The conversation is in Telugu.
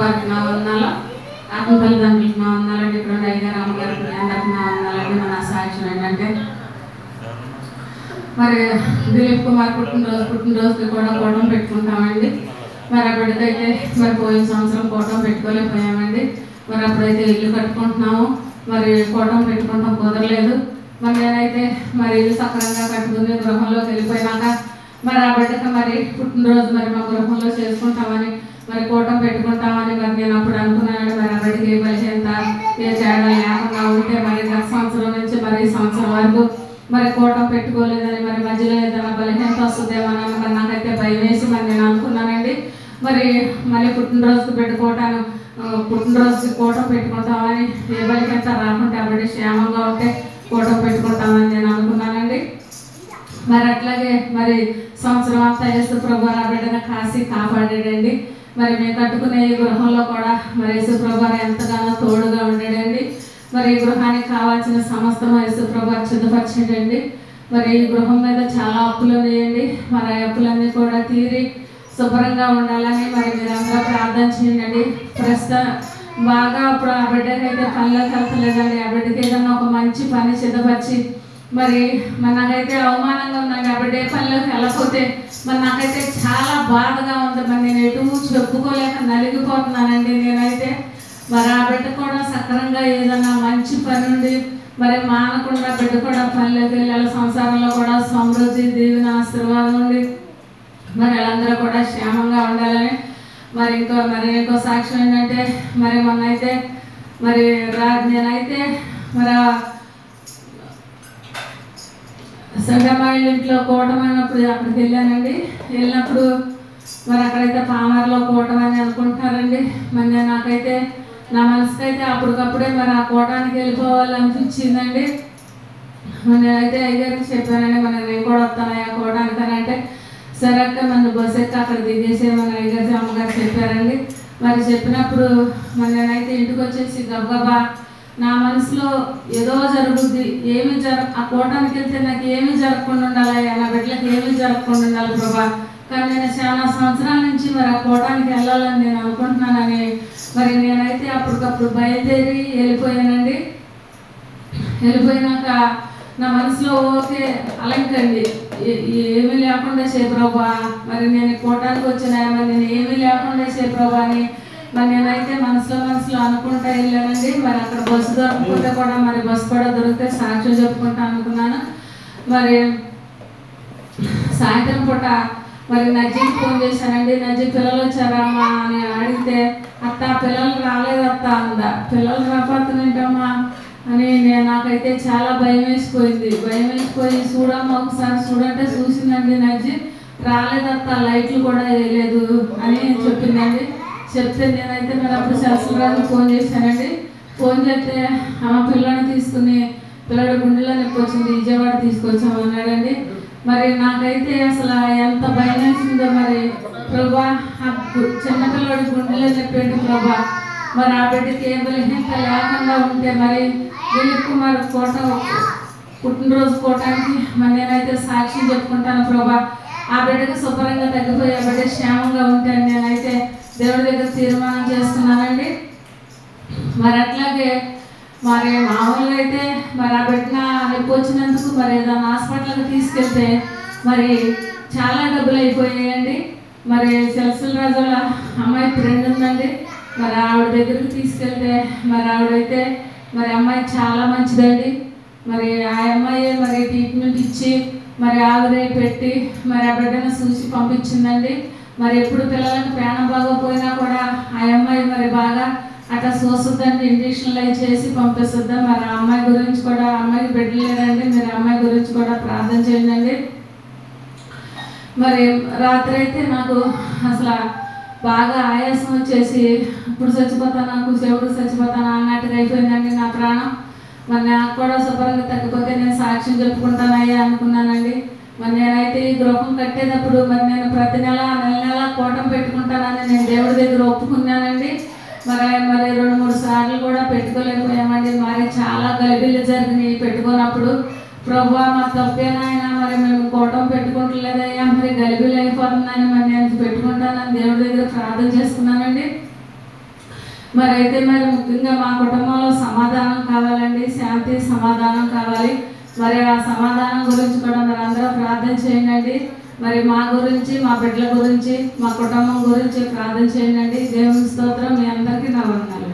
వారికి నా వందనాలు, ఆత్మ తల్లిదండ్రులకు నా వందనాలండి. ఇక్కడ అయ్యగారు అమ్మగారికి అందరికి నా వందనాలండి. మన సాక్ష్యం ఏంటంటే మరి దిలీప్ కుమార్ పుట్టినరోజుకి కూడా కూటం పెట్టుకుంటామండి. మరి అప్పటికైతే మరి పోయిన సంవత్సరం కూటం పెట్టుకోలేకపోయామండి. మరి అప్పుడైతే ఇల్లు కట్టుకుంటున్నాము, మరి కూటం పెట్టుకుంటాం కుదరలేదు. మరి నేనైతే మరి ఇల్లు సక్రంగా కట్టుకుని గృహంలోకి వెళ్ళిపోయినాక మరి ఆ బిడ్డకి మరి పుట్టినరోజు మరి మా గృహంలో చేసుకుంటామని మరి కూటం పెట్టుకుంటామని మరి నేను అప్పుడు అనుకున్నానండి. మరి ఆ బిడ్డకి ఏ బలహీనత ఏ తేడా లేకుండా ఉంటే మరి గత సంవత్సరం నుంచి మరి ఈ సంవత్సరం వరకు మరి కూటం పెట్టుకోలేదని మరి మధ్యలో ఏదైనా బలహీనత వస్తుందేమోనని మరి నాకైతే భయం వేసి మరి నేను అనుకున్నానండి. మరి మళ్ళీ పుట్టినరోజుకి కూటం పెట్టుకుంటామని ఏ బలహీనత రాకుంటే ఆ బిడ్డ క్షేమంగా ఉంటే కూటం పెట్టుకుంటామని నేను అనుకున్నానండి. మరి అట్లాగే మరి సంవత్సరం అంతా యేసు ప్రభు ఆ బిడ్డను కాసి కాపాడాడండి. మరి మేము కట్టుకునే ఈ గృహంలో కూడా మరి యేసు ప్రభు ఎంతగానో తోడుగా ఉండాడండి. మరి ఈ గృహానికి కావాల్సిన సమస్తం యేసు ప్రభు సిద్ధపరిచాడండి. మరి ఈ గృహం మీద చాలా అప్పులు ఉన్నాయండి. మరి ఆ అప్పులన్నీ కూడా తీరి శుభ్రంగా ఉండాలని మరి మీరందరూ ప్రార్థన చేయండి. ప్రస్తుతం బాగా అప్పుడు ఆ బిడ్డకి అయితే పనిలోకి వెళ్తలేదండి. ఆ బిడ్డకి ఏదన్నా ఒక మంచి పని సిద్ధపరిచి మరి నాకైతే అవమానంగా ఉందండి. ఆ బిడ్డ ఏ పనిలోకి వెళ్ళకపోతే మరి నాకైతే చాలా బాధగా ఉంది. మరి నేను ఎటు చెప్పుకోలేక నలిగిపోతున్నానండి. నేనైతే మరి ఆ బిడ్డ కూడా సక్రంగా ఏదన్నా మంచి పని ఉండి మరి మానకుండా బిడ్డ కూడా పనిలోకి వెళ్ళాలి, సంసారంలో కూడా సమృద్ధి దీవెన ఆశీర్వాదం ఉండి మరి వాళ్ళందరూ కూడా క్షేమంగా ఉండాలని మరి ఇంకో సాక్ష్యం ఏంటంటే మరి మొన్నైతే మరి నేనైతే మరి సంగమాయిల ఇంట్లో కూటమైనప్పుడు అక్కడికి వెళ్ళానండి. వెళ్ళినప్పుడు మరి అక్కడైతే పామర్లో కూటమని అనుకుంటున్నారండి. మరి నాకైతే నా మనసుకైతే అప్పటికప్పుడే మరి ఆ కూటానికి వెళ్ళిపోవాలనిపించిందండి. నేనైతే అయ్యగారికి చెప్పానండి, మరి నేను కూడా వస్తాను ఆ కూటానికి అని అంటే సరే అక్క మన బస్సు ఎక్కి అక్కడ దిగేసేమని అయ్యగారి అమ్మగారు చెప్పారండి. మరి చెప్పినప్పుడు మరి నేనైతే ఇంటికి వచ్చేసి గబగబా నా మనసులో ఏదో జరుగుద్ది, ఆ కూటానికి వెళ్తే నాకు ఏమీ జరగకుండా ఉండాలి, నా బిడ్డలకు ఏమీ జరగకుండా ఉండాలి ప్రభా. కానీ నేను చాలా సంవత్సరాల నుంచి మరి ఆ కూటానికి వెళ్ళాలని నేను అనుకుంటున్నానని మరి నేనైతే అప్పటికప్పుడు బయలుదేరి వెళ్ళిపోయానండి. వెళ్ళిపోయినాక నా మనసులో ఓకే అలంకండి ఏమీ లేకుండా చే ప్రభా, మరి నేను కూటానికి వచ్చిన మరి నేను ఏమీ లేకుండా చే ప్రభా అని మరి నేనైతే మనసులో అనుకుంటా వెళ్ళానండి. మరి అక్కడ బస్సు దొరకకపోతే కూడా మరి బస్సు కూడా దొరికితే సాక్ష్యం చెప్పుకుంటా అనుకున్నాను. మరి సాయంత్రం పూట మరి నజ్జికి ఫోన్ చేశానండి. నజ్జి పిల్లలు వచ్చారమ్మా అని అడిగితే అత్త పిల్లలు రాలేదత్త అందా. పిల్లలు రాపోతున్నాంటమ్మా అని నాకైతే చాలా భయం వేసిపోయి చూడమ్మా ఒకసారి చూడంటే చూసిందండి. నజ్జి రాలేదత్త లైట్లు కూడా వేయలేదు అని చెప్పిందండి. చెప్తే నేనైతే మరి అప్పుడు శాస్త్రరాజు ఫోన్ చేశానండి. ఫోన్ చేస్తే పిల్లని తీసుకుని పిల్లడి గుండెలో నొప్పి వచ్చింది, విజయవాడ తీసుకొచ్చామన్నాడండి. మరి నాకైతే అసలు ఎంత భయం వేసిందో మరి ప్రభా, చిన్నపిల్లడి గుండెలో నొప్పి ప్రభా, మరి ఆ బిడ్డకి ఏ బలహీనత లేకుండా ఉంటే మరి దిలీప్ కుమార్ పుట్టినరోజు కూటానికి మరి నేనైతే సాక్ష్యం చెప్పుకుంటాను ప్రభా. ఆ బిడ్డకి శుభ్రంగా తగ్గిపోయి ఆ బిడ్డ క్షేమంగా ఉంటాను నేనైతే దేవుడి దగ్గర తీర్మానం చేస్తున్నానండి. మరి అట్లాగే మరి మామూలుగా అయితే మరి ఆ బిడ్డ నొప్పి వచ్చినందుకు మరి ఏదైనా హాస్పిటల్కి తీసుకెళ్తే మరి చాలా డబ్బులు అయిపోయాయండి. మరి సెల్సల్ రాజు అమ్మాయి ఫ్రెండ్ ఉందండి. మరి ఆవిడ దగ్గరికి తీసుకెళ్తే మరి ఆవిడైతే మరి అమ్మాయి చాలా మంచిదండి. మరి ఆ అమ్మాయి మరి ట్రీట్మెంట్ ఇచ్చి మరి ఆవిరే పెట్టి మరి ఆ బిడ్డను చూసి పంపించిందండి. మరి ఎప్పుడు పిల్లలకు ప్రాణం బాగోపోయినా కూడా ఆ అమ్మాయి మరి బాగా అట్లా చూస్తుందండి, ఇంజక్షన్లు అవి చేసి పంపిస్తుందా. మరి ఆ అమ్మాయి గురించి కూడా, అమ్మాయికి బిడ్డలు లేదండి, మీరు అమ్మాయి గురించి కూడా ప్రార్థన చేయండి. మరి రాత్రి అయితే నాకు అసలు బాగా ఆయాసం వచ్చేసి ఇప్పుడు చచ్చిపోతాను సేవకు చచ్చిపోతాను అన్నట్టుగా అయిపోయిందండి నా ప్రాణం. మరి నాకు కూడా శుభ్రంగా తగ్గిపోతే నేను సాక్ష్యం చెప్పుకుంటానయ్యా అనుకున్నానండి. మరి నేనైతే ఈ గృహం కట్టేటప్పుడు మరి నేను ప్రతి నెల కూటం పెట్టుకుంటానని నేను దేవుడి దగ్గర ఒప్పుకున్నానండి. మరి 2-3 సార్లు కూడా పెట్టుకోలేకపోయామండి. మరి చాలా గలిబిళ్ళు జరిగినాయి పెట్టుకున్నప్పుడు. ప్రభువా మా తప్పేనాయన, మరి మేము కూటం పెట్టుకుంటలేదయ్యా, మరి గలిబిళ్ళు అయిపోతుందని మరి నేను పెట్టుకుంటానని దేవుడి దగ్గర ప్రార్థన చేసుకున్నానండి. మరి అయితే మరి ముఖ్యంగా మా కుటుంబంలో సమాధానం కావాలండి, శాంతి సమాధానం కావాలి. మరి ఆ సమాధానం గురించి కూడా మరి అందరూ ప్రార్థన చేయండి. మరి మా గురించి, మా బిడ్డల గురించి, మా కుటుంబం గురించి ప్రార్థన చేయండి. దేవుని స్తోత్రం. మీ అందరికీ నా వందనాలు.